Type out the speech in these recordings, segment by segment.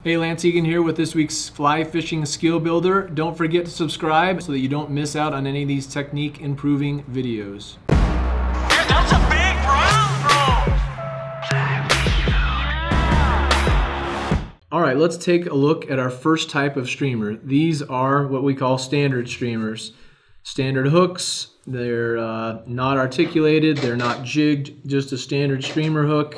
Hey, Lance Egan here with this week's Fly Fishing Skill Builder. Don't forget to subscribe so that you don't miss out on any of these technique improving videos. Yeah, that's a big brown, bro. All right, let's take a look at our first type of streamer. These are what we call standard streamers. Standard hooks, they're not articulated, they're not jigged, just a standard streamer hook,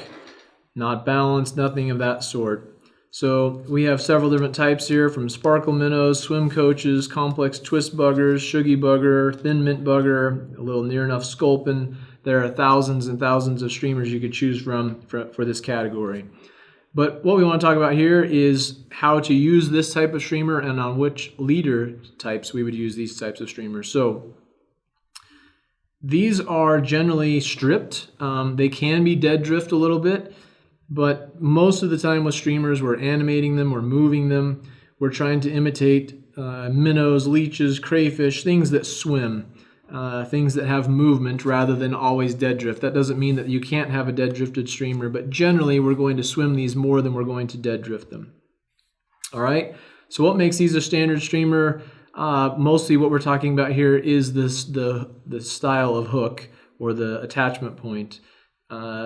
not balanced, nothing of that sort. So we have several different types here, from sparkle minnows, swim coaches, complex twist buggers, shuggy bugger, thin mint bugger, a little near enough sculpin. There are thousands and thousands of streamers you could choose from for this category. But what we want to talk about here is how to use this type of streamer and on which leader types we would use these types of streamers. So these are generally stripped. They can be dead drift a little bit. But most of the time with streamers, we're animating them, we're moving them, we're trying to imitate minnows, leeches, crayfish, things that swim, things that have movement rather than always dead drift. That doesn't mean that you can't have a dead drifted streamer, but generally we're going to swim these more than we're going to dead drift them. All right, so what makes these a standard streamer? Mostly what we're talking about here is the style of hook or the attachment point.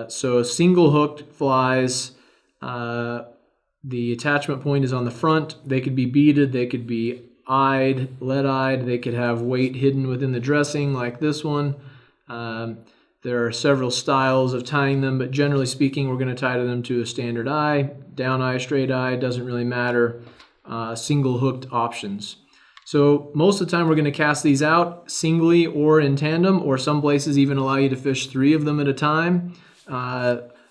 So single hooked flies, the attachment point is on the front. They could be beaded, they could be eyed, lead-eyed, they could have weight hidden within the dressing like this one. There are several styles of tying them, but generally speaking, we're going to tie them to a standard eye, down eye, straight eye, doesn't really matter, single hooked options. So most of the time we're going to cast these out singly or in tandem, or some places even allow you to fish 3 of them at a time.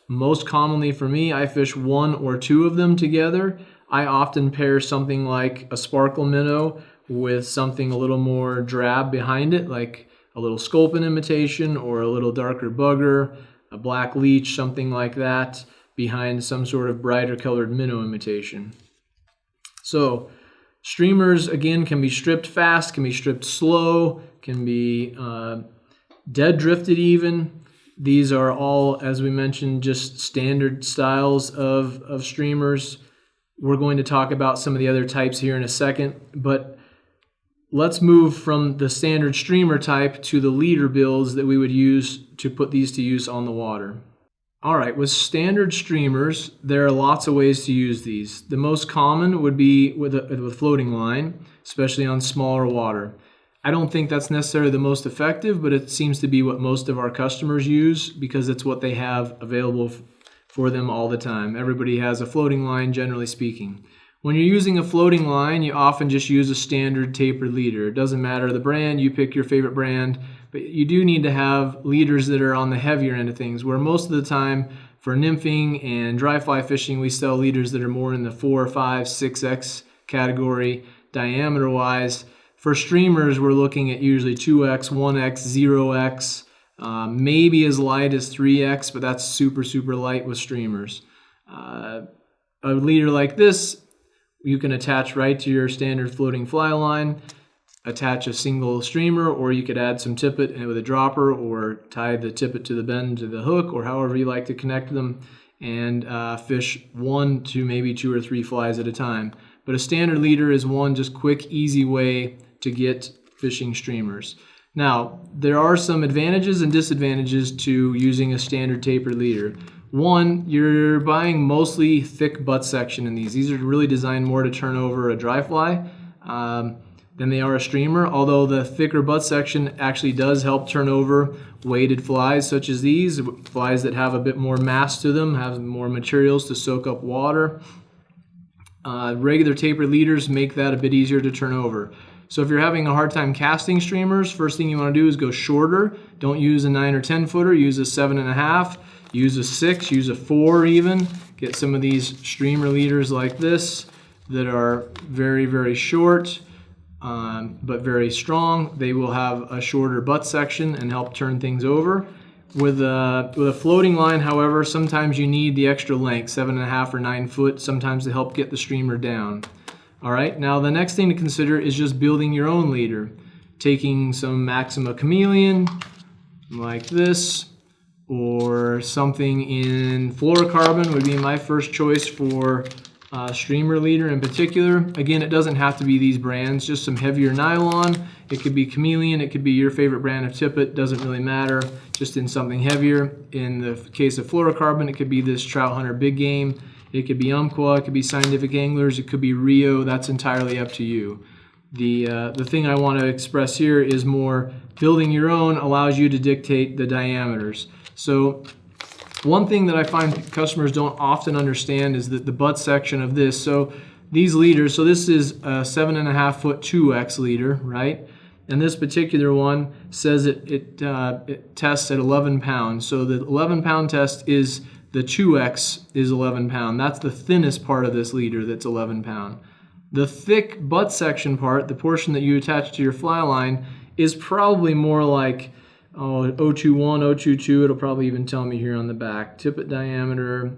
Most commonly for me, I fish 1 or 2 of them together. I often pair something like a sparkle minnow with something a little more drab behind it, like a little sculpin imitation or a little darker bugger, a black leech, something like that, behind some sort of brighter colored minnow imitation. So streamers, again, can be stripped fast, can be stripped slow, can be dead drifted even. These are all, as we mentioned, just standard styles of streamers. We're going to talk about some of the other types here in a second, but let's move from the standard streamer type to the leader builds that we would use to put these to use on the water. All right, with standard streamers, there are lots of ways to use these. The most common would be with a floating line, especially on smaller water. I don't think that's necessarily the most effective, but it seems to be what most of our customers use because it's what they have available for them all the time. Everybody has a floating line, generally speaking. When you're using a floating line, you often just use a standard tapered leader. It doesn't matter the brand, you pick your favorite brand, but you do need to have leaders that are on the heavier end of things, where most of the time for nymphing and dry fly fishing, we sell leaders that are more in the 4, 5, 6X category diameter-wise. For streamers, we're looking at usually 2X, 1X, 0X, maybe as light as 3X, but that's super, super light with streamers. A leader like this, you can attach right to your standard floating fly line, attach a single streamer, or you could add some tippet with a dropper or tie the tippet to the bend to the hook, or however you like to connect them, and fish 1 to maybe 2 or 3 flies at a time. But a standard leader is one just quick, easy way to get fishing streamers. Now, there are some advantages and disadvantages to using a standard tapered leader. One, you're buying mostly thick butt section in these. These are really designed more to turn over a dry fly than they are a streamer, although the thicker butt section actually does help turn over weighted flies such as these, flies that have a bit more mass to them, have more materials to soak up water. Regular tapered leaders make that a bit easier to turn over. So if you're having a hard time casting streamers, first thing you want to do is go shorter. Don't use a 9 or 10 footer, use a 7.5, use a 6, use a 4 even. Get some of these streamer leaders like this that are very, very short but very strong. They will have a shorter butt section and help turn things over. With a floating line, however, sometimes you need the extra length, 7.5 or 9 foot, sometimes to help get the streamer down. All right, now the next thing to consider is just building your own leader. Taking some Maxima Chameleon like this, or something in fluorocarbon would be my first choice for streamer leader in particular. Again, it doesn't have to be these brands, just some heavier nylon. It could be Chameleon, it could be your favorite brand of tippet, doesn't really matter, just in something heavier. In the case of fluorocarbon, it could be this Trout Hunter Big Game, it could be Umpqua, it could be Scientific Anglers, it could be Rio, that's entirely up to you. The thing I want to express here is more building your own allows you to dictate the diameters. So one thing that I find customers don't often understand is that the butt section of this, so these leaders, so this is a 7.5 foot 2X leader, right? And this particular one says it tests at 11 pounds. So the 11 pound test is the 2X is 11 pound. That's the thinnest part of this leader that's 11 pound. The thick butt section part, the portion that you attach to your fly line, is probably more like 021, 022, it'll probably even tell me here on the back. Tippet diameter,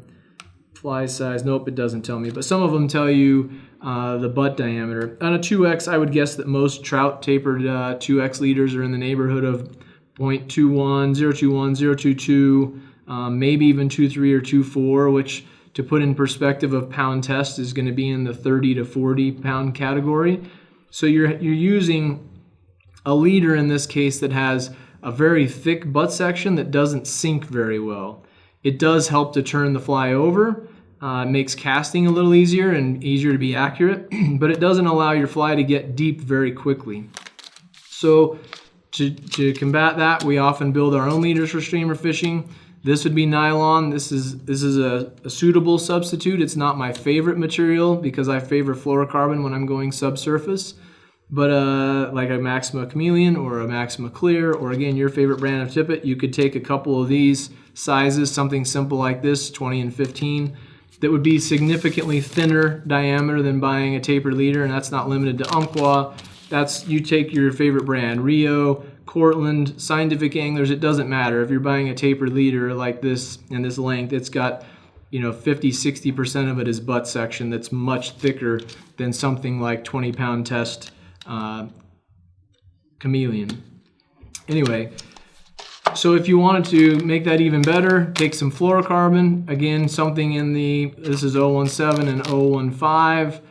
fly size, nope, it doesn't tell me, but some of them tell you the butt diameter. On a 2X, I would guess that most trout tapered 2X leaders are in the neighborhood of 0.21, 021, 022, maybe even 23 or 24, which to put in perspective of pound test is going to be in the 30 to 40 pound category. So you're using a leader in this case that has a very thick butt section that doesn't sink very well. It does help to turn the fly over, makes casting a little easier and easier to be accurate, but it doesn't allow your fly to get deep very quickly. So to combat that, we often build our own leaders for streamer fishing. This would be nylon. This is a suitable substitute. It's not my favorite material because I favor fluorocarbon when I'm going subsurface. But like a Maxima Chameleon or a Maxima Clear, or again, your favorite brand of tippet, you could take a couple of these sizes, something simple like this, 20 and 15, that would be significantly thinner diameter than buying a tapered leader, and that's not limited to Umpqua. That's, you take your favorite brand, Rio, Cortland, Scientific Anglers, it doesn't matter. If you're buying a tapered leader like this in this length, it's got 50-60% of it is butt section that's much thicker than something like 20 pound test Chameleon. Anyway, so if you wanted to make that even better, take some fluorocarbon, again something in this is 017 and 015.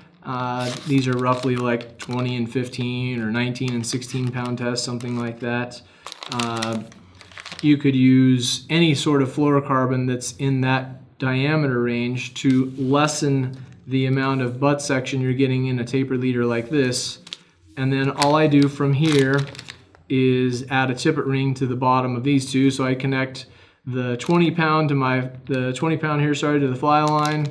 These are roughly like 20 and 15 or 19 and 16 pound tests, something like that. You could use any sort of fluorocarbon that's in that diameter range to lessen the amount of butt section you're getting in a tapered leader like this. And then all I do from here is add a tippet ring to the bottom of these two. So I connect the 20 pound to the 20 pound here, sorry, to the fly line,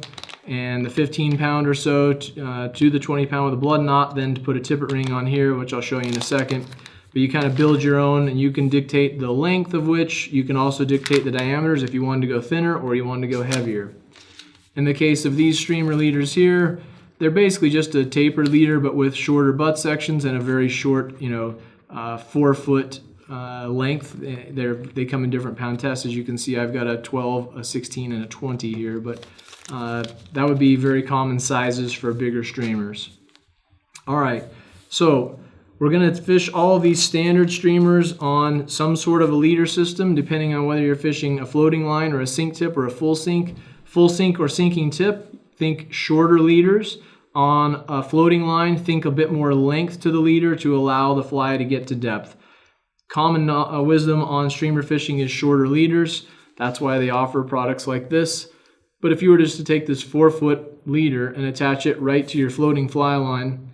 and the 15 pound or so to the 20 pound with a blood knot, then to put a tippet ring on here, which I'll show you in a second. But you kind of build your own, and you can dictate the length of which. You can also dictate the diameters if you wanted to go thinner or you wanted to go heavier. In the case of these streamer leaders here, they're basically just a tapered leader, but with shorter butt sections and a very short, 4 foot length. They come in different pound tests. As you can see, I've got a 12, a 16, and a 20 here, but that would be very common sizes for bigger streamers. All right, so we're going to fish all of these standard streamers on some sort of a leader system, depending on whether you're fishing a floating line or a sink tip or a full sink. Full sink or sinking tip, think shorter leaders. On a floating line, think a bit more length to the leader to allow the fly to get to depth. Common wisdom on streamer fishing is shorter leaders. That's why they offer products like this. But if you were just to take this 4 foot leader and attach it right to your floating fly line,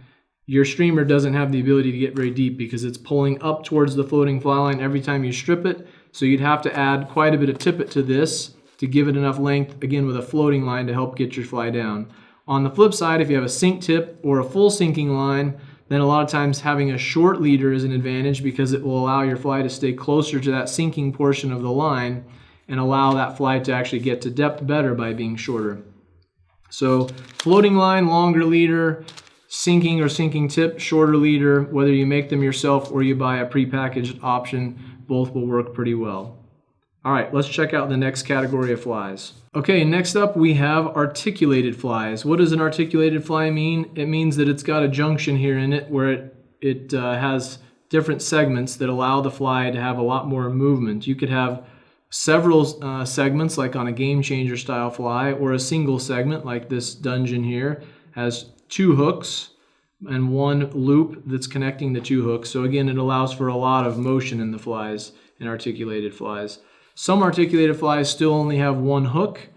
your streamer doesn't have the ability to get very deep because it's pulling up towards the floating fly line every time you strip it. So you'd have to add quite a bit of tippet to this to give it enough length, again with a floating line, to help get your fly down. On the flip side, if you have a sink tip or a full sinking line, then a lot of times having a short leader is an advantage because it will allow your fly to stay closer to that sinking portion of the line and allow that fly to actually get to depth better by being shorter. So floating line, longer leader, sinking or sinking tip, shorter leader, whether you make them yourself or you buy a prepackaged option, both will work pretty well. All right, let's check out the next category of flies. Okay, next up we have articulated flies. What does an articulated fly mean? It means that it's got a junction here in it where it has different segments that allow the fly to have a lot more movement. You could have several segments like on a game changer style fly, or a single segment like this dungeon here has 2 hooks and 1 loop that's connecting the 2 hooks. So again, it allows for a lot of motion in the flies, in articulated flies. Some articulated flies still only have 1 hook,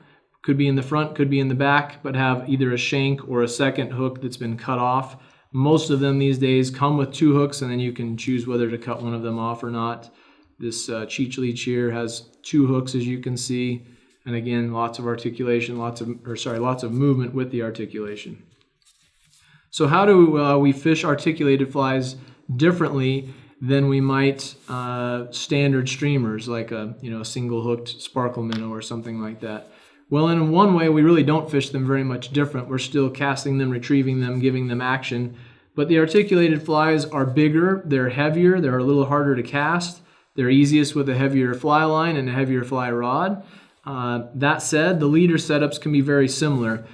could be in the front, could be in the back, but have either a shank or a second hook that's been cut off. Most of them these days come with 2 hooks, and then you can choose whether to cut one of them off or not. This Cheech Leech here has 2 hooks, as you can see, and again, lots of articulation, lots of movement with the articulation. So how do we fish articulated flies differently than we might standard streamers, like a single hooked sparkle minnow or something like that? Well, in one way, we really don't fish them very much different. We're still casting them, retrieving them, giving them action. But the articulated flies are bigger, they're heavier, they're a little harder to cast. They're easiest with a heavier fly line and a heavier fly rod. That said, the leader setups can be very similar.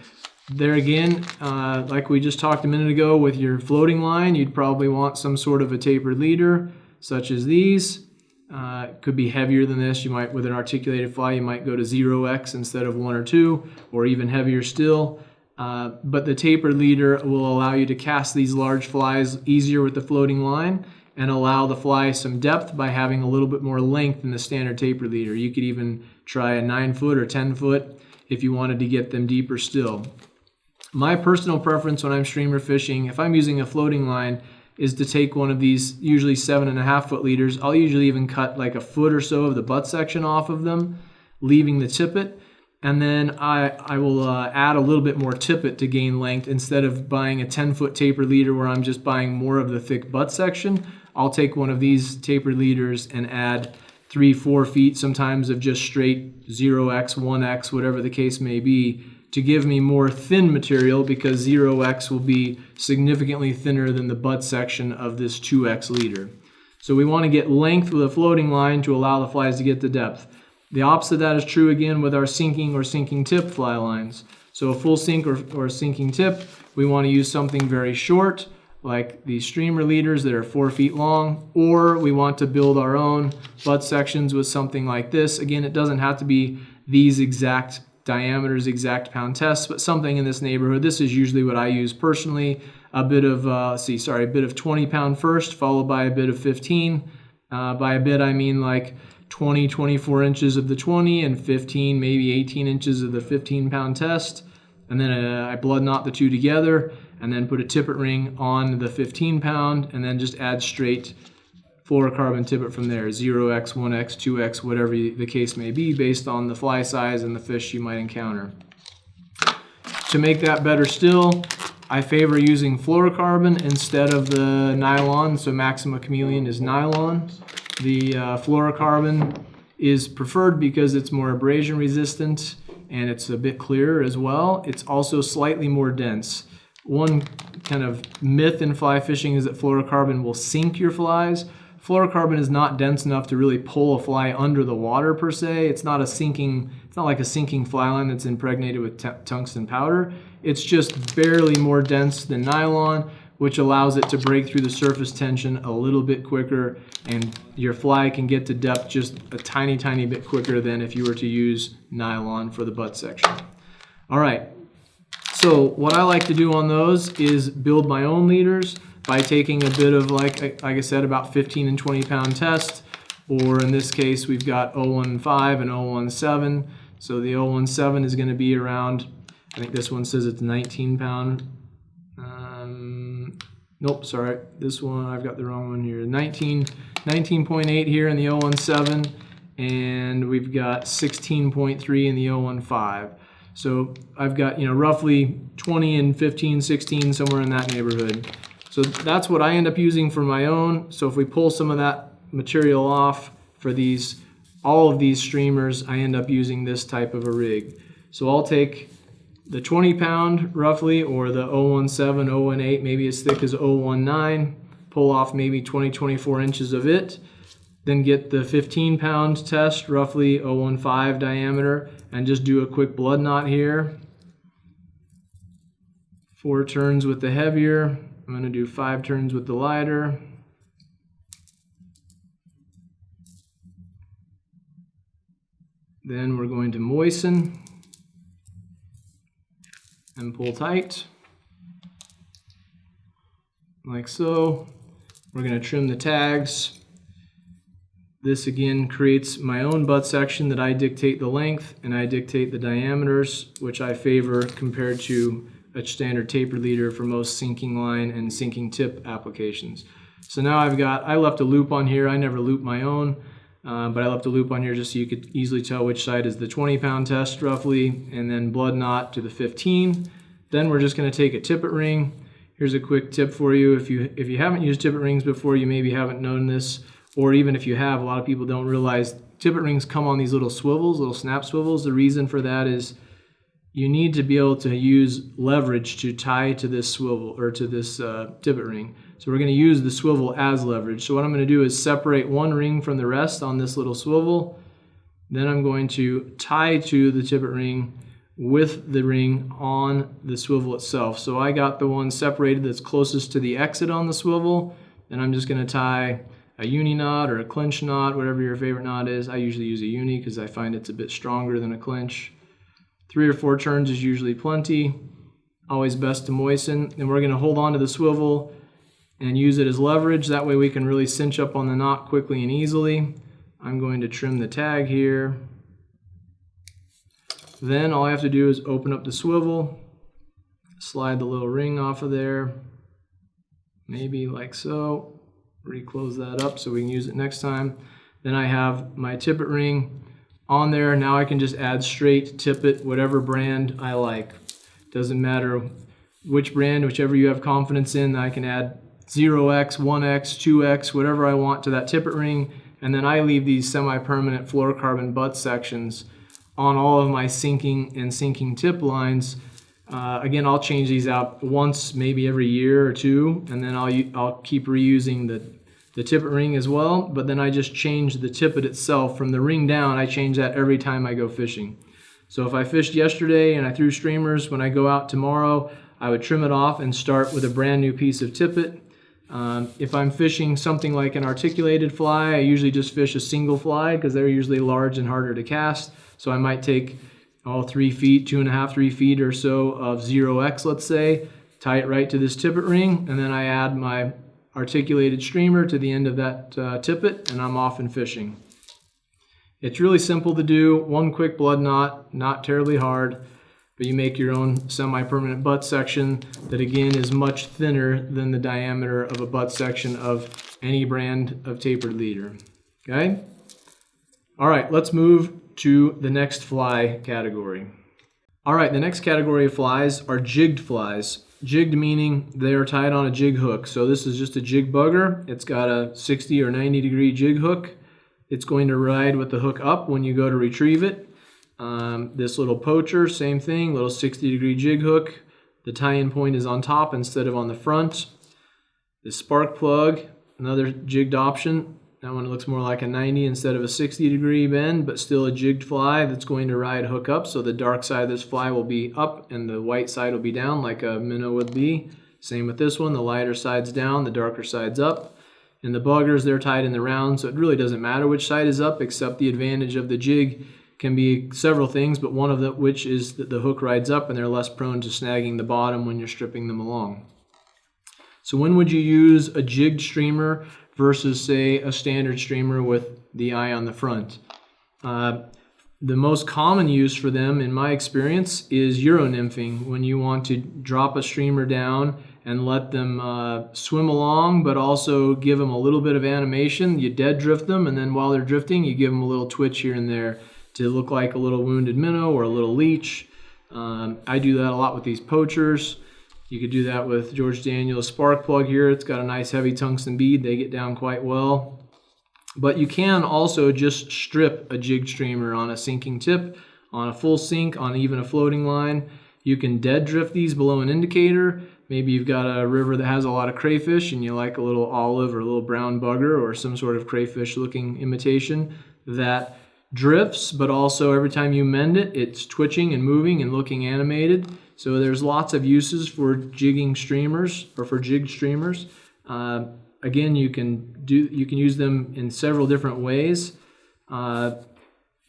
There again, like we just talked a minute ago with your floating line, you'd probably want some sort of a tapered leader, such as these. It could be heavier than this. You might, with an articulated fly, you might go to 0x instead of 1 or 2, or even heavier still. But the tapered leader will allow you to cast these large flies easier with the floating line and allow the fly some depth by having a little bit more length than the standard tapered leader. You could even try a 9-foot or 10-foot if you wanted to get them deeper still. My personal preference when I'm streamer fishing, if I'm using a floating line, is to take one of these usually 7.5-foot leaders. I'll usually even cut like a foot or so of the butt section off of them, leaving the tippet. And then I will add a little bit more tippet to gain length. Instead of buying a 10-foot tapered leader where I'm just buying more of the thick butt section, I'll take one of these tapered leaders and add 3-4 feet, sometimes of just straight 0x, 1x, whatever the case may be, to give me more thin material, because 0x will be significantly thinner than the butt section of this 2x leader. So we want to get length with a floating line to allow the flies to get the depth. The opposite of that is true again with our sinking or sinking tip fly lines. So a full sink or sinking tip, we want to use something very short, like these streamer leaders that are 4 feet long, or we want to build our own butt sections with something like this. Again, it doesn't have to be these exact diameters, exact pound tests, but something in this neighborhood. This is usually what I use personally. A bit of 20-pound first, followed by a bit of 15. By a bit, I mean like 20, 24 inches of the 20 and 15, maybe 18 inches of the 15-pound test. And then I blood knot the 2 together and then put a tippet ring on the 15-pound and then just add straight fluorocarbon tippet from there, 0x, 1x, 2x, whatever the case may be, based on the fly size and the fish you might encounter. To make that better still, I favor using fluorocarbon instead of the nylon. So Maxima Chameleon is nylon. The fluorocarbon is preferred because it's more abrasion resistant and it's a bit clearer as well. It's also slightly more dense. One kind of myth in fly fishing is that fluorocarbon will sink your flies. Fluorocarbon is not dense enough to really pull a fly under the water per se. It's not like a sinking fly line that's impregnated with tungsten powder. It's just barely more dense than nylon, which allows it to break through the surface tension a little bit quicker, and your fly can get to depth just a tiny, tiny bit quicker than if you were to use nylon for the butt section. All right, so what I like to do on those is build my own leaders by taking a bit of, like I said, about 15 and 20 pound test, or in this case we've got 015 and 017. So the 017 is going to be around, I think this one says it's 19 pound. Nope, sorry, this one, I've got the wrong one here. 19.8 here in the 017, and we've got 16.3 in the 015. So I've got, roughly 20 and 15, 16, somewhere in that neighborhood. So that's what I end up using for my own. So if we pull some of that material off for all of these streamers, I end up using this type of a rig. So I'll take the 20 pound roughly, or the 017, 018, maybe as thick as 019, pull off maybe 20, 24 inches of it, then get the 15 pound test, roughly 015 diameter, and just do a quick blood knot here. 4 turns with the heavier. I'm going to do 5 turns with the lighter. Then we're going to moisten and pull tight, like so. We're going to trim the tags. This again creates my own butt section that I dictate the length and I dictate the diameters, which I favor compared to a standard taper leader for most sinking line and sinking tip applications. So now I left a loop on here. I never loop my own, but I left a loop on here just so you could easily tell which side is the 20-pound test roughly, and then blood knot to the 15. Then we're just going to take a tippet ring. Here's a quick tip for you. If you haven't used tippet rings before, you maybe haven't known this, or even if you have, a lot of people don't realize tippet rings come on these little swivels, little snap swivels. The reason for that is you need to be able to use leverage to tie to this swivel or to this tippet ring. So we're going to use the swivel as leverage. So what I'm going to do is separate one ring from the rest on this little swivel. Then I'm going to tie to the tippet ring with the ring on the swivel itself. So I got the one separated that's closest to the exit on the swivel. Then I'm just going to tie a uni knot or a clinch knot, whatever your favorite knot is. I usually use a uni because I find it's a bit stronger than a clinch. 3 or 4 turns is usually plenty. Always best to moisten. And we're going to hold on to the swivel and use it as leverage. That way we can really cinch up on the knot quickly and easily. I'm going to trim the tag here. Then all I have to do is open up the swivel, slide the little ring off of there, maybe like so. Reclose that up so we can use it next time. Then I have my tippet ring on there. Now I can just add straight tippet, whatever brand I like. Doesn't matter which brand, whichever you have confidence in. I can add 0x, 1x, 2x, whatever I want to that tippet ring. And then I leave these semi-permanent fluorocarbon butt sections on all of my sinking and sinking tip lines. Again, I'll change these out once, maybe every year or two, and then I'll keep reusing the tippet ring as well. But then I just change the tippet itself from the ring down. I change that every time I go fishing. So if I fished yesterday and I threw streamers, when I go out tomorrow, I would trim it off and start with a brand new piece of tippet. If I'm fishing something like an articulated fly, I usually just fish a single fly because they're usually large and harder to cast. So I might take 3 feet, 2.5, 3 feet or so of 0x, let's say, tie it right to this tippet ring, and then I add my articulated streamer to the end of that tippet, and I'm off and fishing. It's really simple to do. One quick blood knot, not terribly hard, but you make your own semi-permanent butt section that again is much thinner than the diameter of a butt section of any brand of tapered leader. Okay? All right, let's move to the next fly category. All right, the next category of flies are jigged flies. Jigged meaning they are tied on a jig hook. So this is just a jig bugger. It's got a 60 or 90 degree jig hook. It's going to ride with the hook up when you go to retrieve it. This little poacher, same thing, little 60 degree jig hook. The tie-in point is on top instead of on the front. The spark plug, another jigged option. That one looks more like a 90 instead of a 60 degree bend, but still a jigged fly that's going to ride hook up. So the dark side of this fly will be up and the white side will be down like a minnow would be. Same with this one, the lighter side's down, the darker side's up. And the buggers, they're tied in the round, so it really doesn't matter which side is up, except the advantage of the jig can be several things, but one of which is that the hook rides up and they're less prone to snagging the bottom when you're stripping them along. So when would you use a jigged streamer versus, say, a standard streamer with the eye on the front? The most common use for them, in my experience, is Euro nymphing, when you want to drop a streamer down and let them swim along, but also give them a little bit of animation. You dead drift them, and then while they're drifting, you give them a little twitch here and there to look like a little wounded minnow or a little leech. I do that a lot with these poachers. You could do that with George Daniels' spark plug here. It's got a nice heavy tungsten bead. They get down quite well. But you can also just strip a jig streamer on a sinking tip, on a full sink, on even a floating line. You can dead drift these below an indicator. Maybe you've got a river that has a lot of crayfish and you like a little olive or a little brown bugger or some sort of crayfish looking imitation that drifts, but also every time you mend it, it's twitching and moving and looking animated. So there's lots of uses for jigging streamers or for jigged streamers. Again, you can use them in several different ways.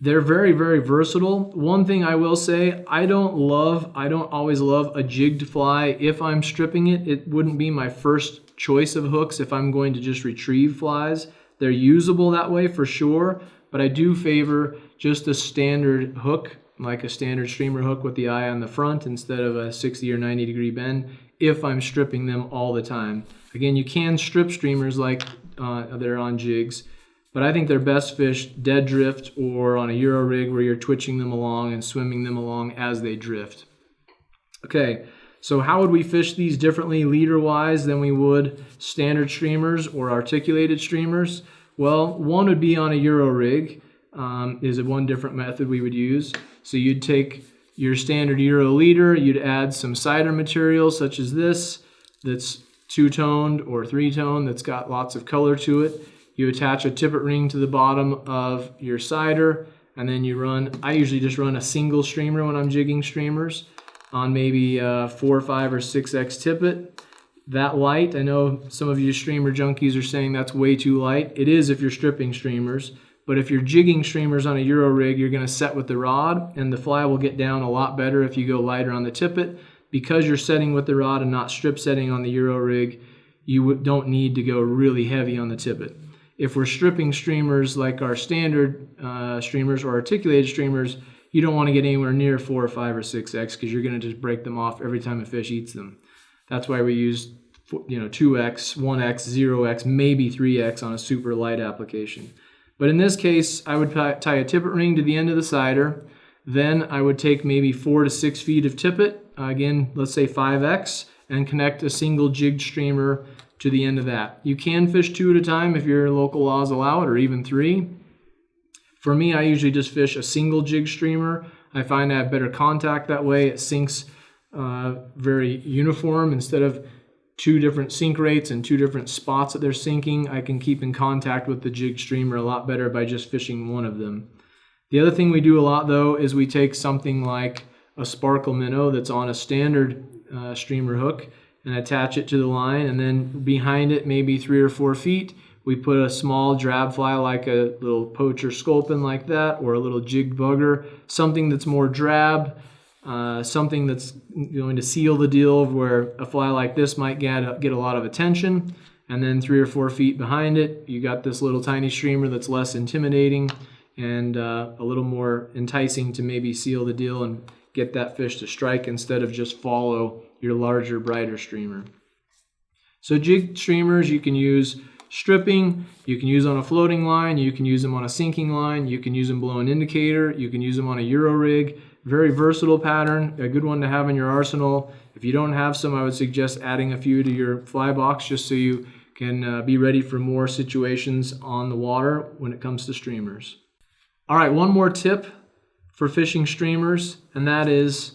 They're very, very versatile. One thing I will say, I don't always love a jigged fly. If I'm stripping it, it wouldn't be my first choice of hooks if I'm going to just retrieve flies. They're usable that way for sure, but I do favor just a standard hook, like a standard streamer hook with the eye on the front instead of a 60 or 90 degree bend if I'm stripping them all the time. Again, you can strip streamers like they're on jigs, but I think they're best fished dead drift or on a Euro rig where you're twitching them along and swimming them along as they drift. Okay, so how would we fish these differently leader-wise than we would standard streamers or articulated streamers? Well, one would be on a Euro rig, is one different method we would use. So you'd take your standard Euro leader, you'd add some cider material such as this, that's two-toned or three-toned, that's got lots of color to it. You attach a tippet ring to the bottom of your cider, and then you run, I usually just run a single streamer when I'm jigging streamers on maybe 4, 5, or 6X tippet. That light, I know some of you streamer junkies are saying that's way too light. It is if you're stripping streamers, but if you're jigging streamers on a Euro rig, you're going to set with the rod, and the fly will get down a lot better if you go lighter on the tippet. Because you're setting with the rod and not strip setting on the Euro rig, you don't need to go really heavy on the tippet. If we're stripping streamers like our standard streamers or articulated streamers, you don't want to get anywhere near 4 or 5 or 6X because you're going to just break them off every time a fish eats them. That's why we use 2X, 1X, 0X, maybe 3X on a super light application. But in this case, I would tie a tippet ring to the end of the cider. Then I would take maybe 4 to 6 feet of tippet, again, let's say 5X, and connect a single jigged streamer to the end of that. You can fish 2 at a time if your local laws allow it, or even 3. For me, I usually just fish a single jig streamer. I find I have better contact that way. It sinks very uniform. Instead of 2 different sink rates and 2 different spots that they're sinking, I can keep in contact with the jig streamer a lot better by just fishing one of them. The other thing we do a lot though is we take something like a sparkle minnow that's on a standard streamer hook and attach it to the line, and then behind it, maybe 3 or 4 feet, we put a small drab fly like a little poacher sculpin like that, or a little jigged bugger, something that's more drab, something that's going to seal the deal where a fly like this might get a lot of attention, and then 3 or 4 feet behind it, you got this little tiny streamer that's less intimidating and a little more enticing to maybe seal the deal and get that fish to strike instead of just follow your larger, brighter streamer. So jig streamers you can use stripping, you can use on a floating line, you can use them on a sinking line, you can use them below an indicator, you can use them on a Euro rig. Very versatile pattern, a good one to have in your arsenal. If you don't have some, I would suggest adding a few to your fly box just so you can be ready for more situations on the water when it comes to streamers. All right, one more tip for fishing streamers, and that is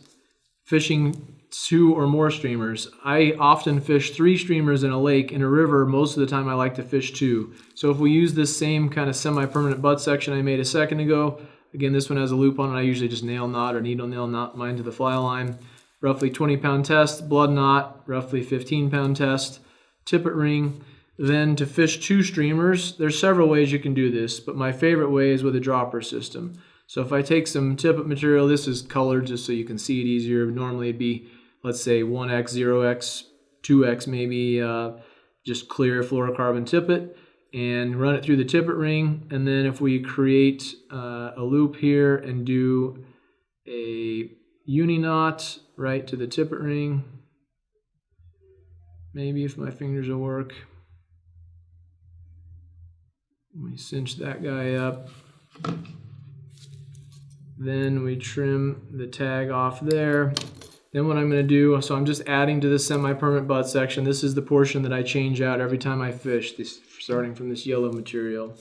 fishing 2 or more streamers. I often fish 3 streamers in a lake. In a river, most of the time I like to fish 2. So if we use this same kind of semi-permanent butt section I made a second ago, again, this one has a loop on it. I usually just nail knot or needle nail knot mine to the fly line. Roughly 20-pound test, blood knot, roughly 15-pound test, tippet ring. Then to fish 2 streamers, there's several ways you can do this, but my favorite way is with a dropper system. So if I take some tippet material, this is colored just so you can see it easier. Normally it'd be, let's say 1X, 0X, 2X maybe, just clear fluorocarbon tippet, and run it through the tippet ring. And then if we create a loop here and do a uni knot right to the tippet ring, maybe if my fingers will work. Let me cinch that guy up. Then we trim the tag off there. Then what I'm going to do, so I'm just adding to this semi-permanent butt section. This is the portion that I change out every time I fish, this, starting from this yellow material.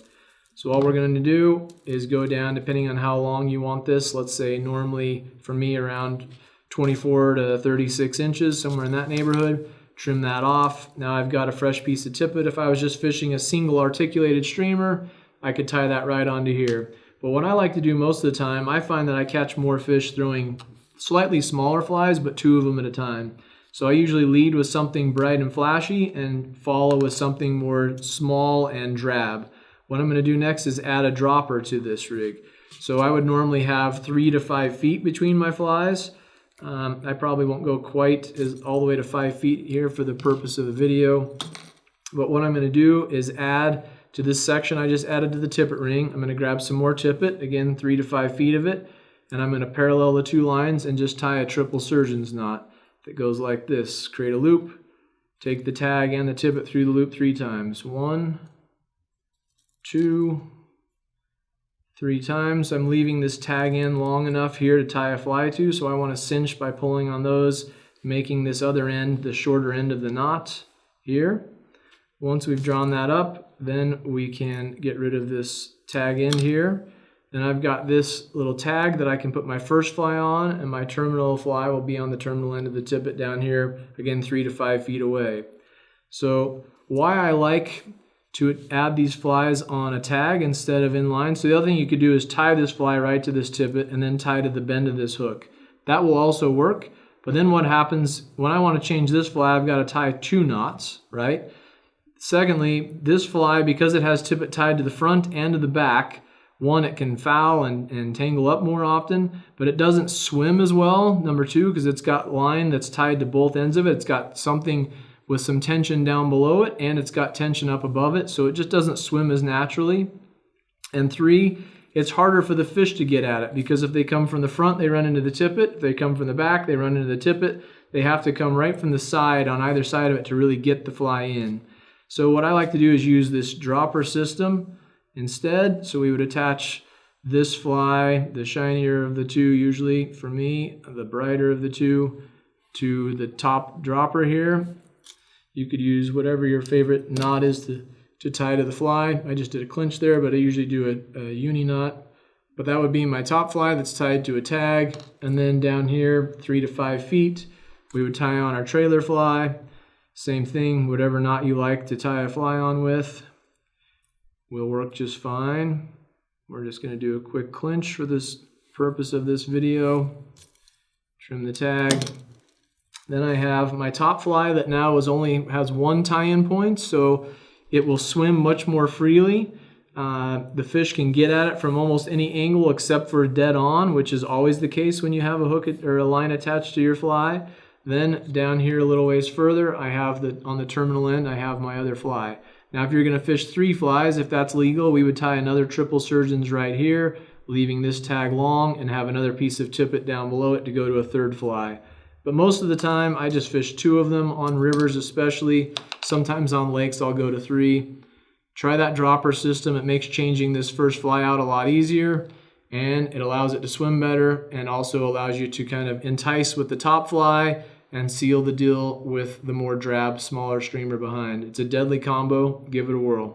So all we're going to do is go down, depending on how long you want this. Let's say normally for me around 24 to 36 inches, somewhere in that neighborhood. Trim that off. Now I've got a fresh piece of tippet. If I was just fishing a single articulated streamer, I could tie that right onto here. But what I like to do most of the time, I find that I catch more fish throwing slightly smaller flies, but 2 of them at a time. So I usually lead with something bright and flashy and follow with something more small and drab. What I'm going to do next is add a dropper to this rig. So I would normally have 3 to 5 feet between my flies. I probably won't go quite all the way to 5 feet here for the purpose of the video. But what I'm going to do is add to this section I just added to the tippet ring. I'm going to grab some more tippet, again 3 to 5 feet of it, and I'm going to parallel the two lines and just tie a triple surgeon's knot that goes like this. Create a loop, take the tag and the tippet through the loop 3 times. 1, 2, 3 times. I'm leaving this tag end long enough here to tie a fly to, so I want to cinch by pulling on those, making this other end the shorter end of the knot here. Once we've drawn that up, then we can get rid of this tag end here. Then I've got this little tag that I can put my first fly on, and my terminal fly will be on the terminal end of the tippet down here, again 3 to 5 feet away. So why I like to add these flies on a tag instead of in line. So the other thing you could do is tie this fly right to this tippet and then tie to the bend of this hook. That will also work, but then what happens when I want to change this fly, I've got to tie 2 knots, right? Secondly, this fly, because it has tippet tied to the front and to the back, one, it can foul and tangle up more often, but it doesn't swim as well, number 2, because it's got line that's tied to both ends of it. It's got something with some tension down below it, and it's got tension up above it, so it just doesn't swim as naturally. And 3, it's harder for the fish to get at it, because if they come from the front, they run into the tippet. If they come from the back, they run into the tippet. They have to come right from the side on either side of it to really get the fly in. So what I like to do is use this dropper system instead. So we would attach this fly, the shinier of the two usually for me, the brighter of the two, to the top dropper here. You could use whatever your favorite knot is to tie to the fly. I just did a clinch there, but I usually do a uni knot. But that would be my top fly that's tied to a tag. And then down here, 3 to 5 feet, we would tie on our trailer fly. Same thing, whatever knot you like to tie a fly on with will work just fine. We're just going to do a quick clinch for this purpose of this video. Trim the tag. Then I have my top fly that now has 1 tie-in point, so it will swim much more freely. The fish can get at it from almost any angle except for dead on, which is always the case when you have a hook or a line attached to your fly. Then down here a little ways further, I have on the terminal end, I have my other fly. Now if you're going to fish 3 flies, if that's legal, we would tie another triple surgeons right here, leaving this tag long, and have another piece of tippet down below it to go to a 3rd fly. But most of the time, I just fish 2 of them, on rivers especially. Sometimes on lakes, I'll go to 3. Try that dropper system. It makes changing this first fly out a lot easier, and it allows it to swim better, and also allows you to kind of entice with the top fly and seal the deal with the more drab, smaller streamer behind. It's a deadly combo. Give it a whirl.